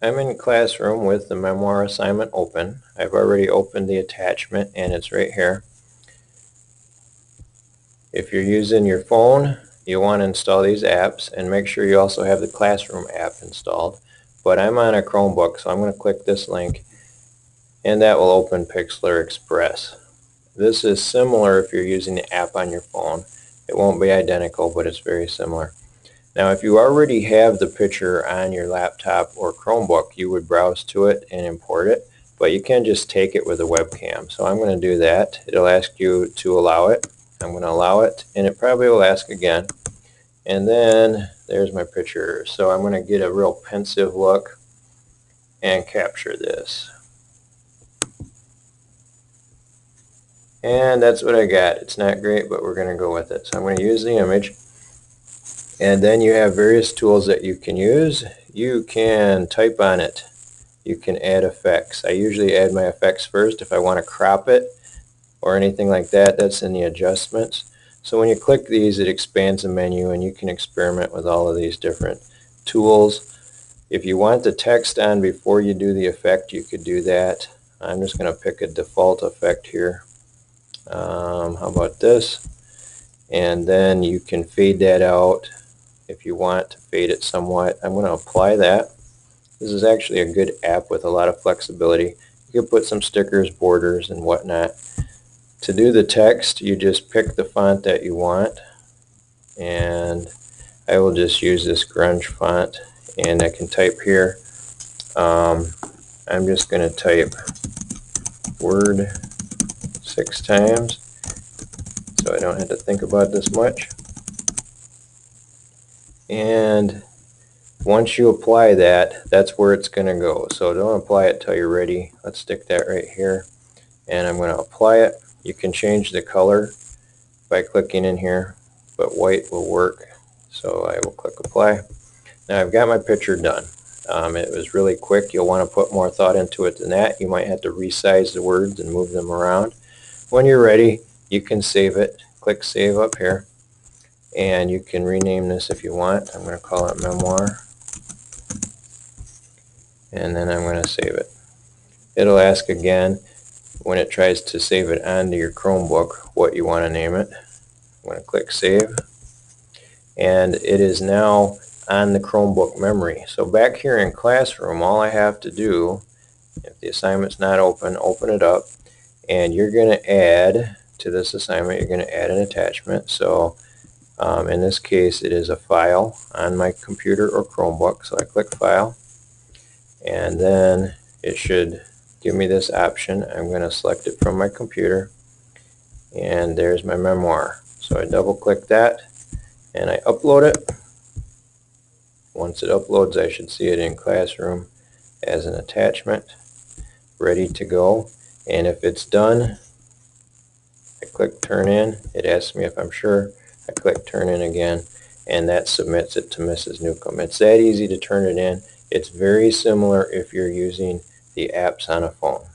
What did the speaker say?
I'm in Classroom with the Memoir assignment open. I've already opened the attachment and it's right here. If you're using your phone, you want to install these apps and make sure you also have the Classroom app installed. But I'm on a Chromebook, so I'm going to click this link and that will open Pixlr Express. This is similar if you're using the app on your phone. It won't be identical, but it's very similar. Now, if you already have the picture on your laptop or Chromebook, you would browse to it and import it, but you can just take it with a webcam. So I'm going to do that. It'll ask you to allow it. I'm going to allow it, and it probably will ask again. And then there's my picture. So I'm going to get a real pensive look and capture this. And that's what I got. It's not great, but we're going to go with it. So I'm going to use the image. And then you have various tools that you can use. You can type on it. You can add effects. I usually add my effects first if I want to crop it or anything like that. That's in the adjustments. So when you click these, it expands the menu and you can experiment with all of these different tools. If you want the text on before you do the effect, you could do that. I'm just going to pick a default effect here. How about this? And then you can fade that out if you want to fade it somewhat. I'm going to apply that. This is actually a good app with a lot of flexibility. You can put some stickers, borders, and whatnot. To do the text, you just pick the font that you want, and I will just use this grunge font, and I can type here. I'm just going to type word 6 times so I don't have to think about this much. And once you apply that, that's where it's going to go. So don't apply it till you're ready. Let's stick that right here. And I'm going to apply it. You can change the color by clicking in here, but white will work. So I will click apply. Now I've got my picture done. It was really quick. You'll want to put more thought into it than that. You might have to resize the words and move them around. When you're ready, you can save it. Click save up here. And you can rename this if you want. I'm going to call it Memoir. And then I'm going to save it. It'll ask again when it tries to save it onto your Chromebook what you want to name it. I'm going to click save. And it is now on the Chromebook memory. So back here in Classroom, all I have to do, if the assignment's not open, open it up. And you're going to add to this assignment, you're going to add an attachment. So in this case, it is a file on my computer or Chromebook. So I click File, and then it should give me this option. I'm going to select it from my computer, and there's my Memoir. So I double click that, and I upload it. Once it uploads, I should see it in Classroom as an attachment, ready to go. And if it's done, I click Turn In. It asks me if I'm sure. I click Turn In again, and that submits it to Mrs. Newcomb. It's that easy to turn it in. It's very similar if you're using the apps on a phone.